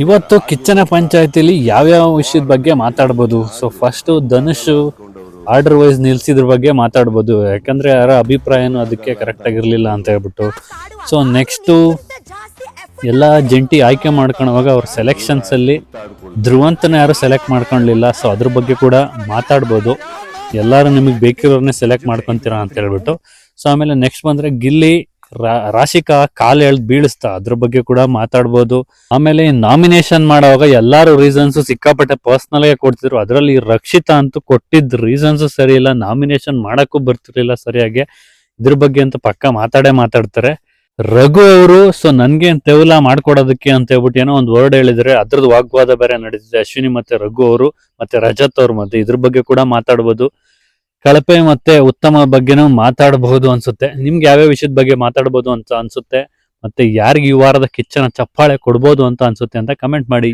ಇವತ್ತು ಕಿಚ್ಚನ ಪಂಚಾಯತಿಲಿ ಯಾವ್ಯಾವ ವಿಷಯದ ಬಗ್ಗೆ ಮಾತಾಡ್ಬೋದು. So first Dhanush order wise ನಿಲ್ಸಿದ್ರ ಬಗ್ಗೆ ಮಾತಾಡ್ಬೋದು, ಯಾಕಂದ್ರೆ ಯಾರ ಅಭಿಪ್ರಾಯನೂ ಅದಕ್ಕೆ ಕರೆಕ್ಟ್ ಆಗಿರ್ಲಿಲ್ಲ ಅಂತ ಹೇಳ್ಬಿಟ್ಟು. ಸೊ ನೆಕ್ಸ್ಟ್ ಎಲ್ಲ ಜಂಟಿ ಆಯ್ಕೆ ಮಾಡ್ಕೊಳ್ಳುವಾಗ ಅವ್ರ ಸೆಲೆಕ್ಷನ್ಸ್ ಅಲ್ಲಿ ಧ್ರುವಂತನ ಯಾರು ಸೆಲೆಕ್ಟ್ ಮಾಡ್ಕೊಳ್ಳಿಲ್ಲ. ಸೊ ಅದ್ರ ಬಗ್ಗೆ ಕೂಡ ಮಾತಾಡ್ಬೋದು, ಎಲ್ಲಾರು ನಿಮಗೆ ಬೇಕಿರೋರ್ನೇ ಸೆಲೆಕ್ಟ್ ಮಾಡ್ಕೊಂತೀರಾ ಅಂತ ಹೇಳ್ಬಿಟ್ಟು. ಸೊ ಆಮೇಲೆ ನೆಕ್ಸ್ಟ್ ಬಂದ್ರೆ ಗಿಲ್ಲಿ ರಾಶಿಕಾ ಕಾಲ್ ಎಳ್ದ್ ಬೀಳಿಸ್ತಾ, ಅದ್ರ ಬಗ್ಗೆ ಕೂಡ ಮಾತಾಡ್ಬೋದು. ಆಮೇಲೆ ನಾಮಿನೇಷನ್ ಮಾಡುವಾಗ ಎಲ್ಲಾರು ರೀಸನ್ಸ್ ಸಿಕ್ಕಾಪಟ್ಟೆ ಪರ್ಸನಲ್ ಆಗಿ ಕೊಡ್ತಿದ್ರು, ಅದರಲ್ಲಿ ರಕ್ಷಿತಾ ಅಂತೂ ಕೊಟ್ಟಿದ್ ರೀಸನ್ಸ್ ಸರಿ ಇಲ್ಲ, ನಾಮಿನೇಷನ್ ಮಾಡಕ್ಕೂ ಬರ್ತಿರ್ಲಿಲ್ಲ ಸರಿಯಾಗಿ. ಇದ್ರ ಬಗ್ಗೆ ಅಂತೂ ಪಕ್ಕ ಮಾತಾಡ್ತಾರೆ. ರಘು ಅವರು ಸೊ ನನ್ಗೆ ತೆವಲ ಮಾಡ್ಕೊಡೋದಕ್ಕೆ ಅಂತ ಹೇಳ್ಬಿಟ್ಟು ಏನೋ ಒಂದು ವರ್ಡ್ ಹೇಳಿದ್ರೆ, ಅದ್ರದ್ದು ವಾಗ್ವಾದ ಬೇರೆ ನಡೀತಿದೆ ಅಶ್ವಿನಿ ಮತ್ತೆ ರಘು ಅವರು ಮತ್ತೆ ರಜತ್ ಅವ್ರ ಮಧ್ಯೆ. ಇದ್ರ ಬಗ್ಗೆ ಕೂಡ ಮಾತಾಡ್ಬೋದು. ಕಳಪೆ ಮತ್ತೆ ಉತ್ತಮ ಬಗ್ಗೆನೂ ಮಾತಾಡಬಹುದು ಅನ್ಸುತ್ತೆ. ನಿಮ್ಗೆ ಯಾವ್ಯಾವ ವಿಷಯದ ಬಗ್ಗೆ ಮಾತಾಡ್ಬೋದು ಅಂತ ಅನ್ಸುತ್ತೆ, ಮತ್ತೆ ಯಾರಿಗೆ ಈ ವಾರದ ಕಿಚ್ಚನ ಚಪ್ಪಾಳೆ ಕೊಡ್ಬೋದು ಅಂತ ಅನ್ಸುತ್ತೆ ಅಂತ ಕಮೆಂಟ್ ಮಾಡಿ.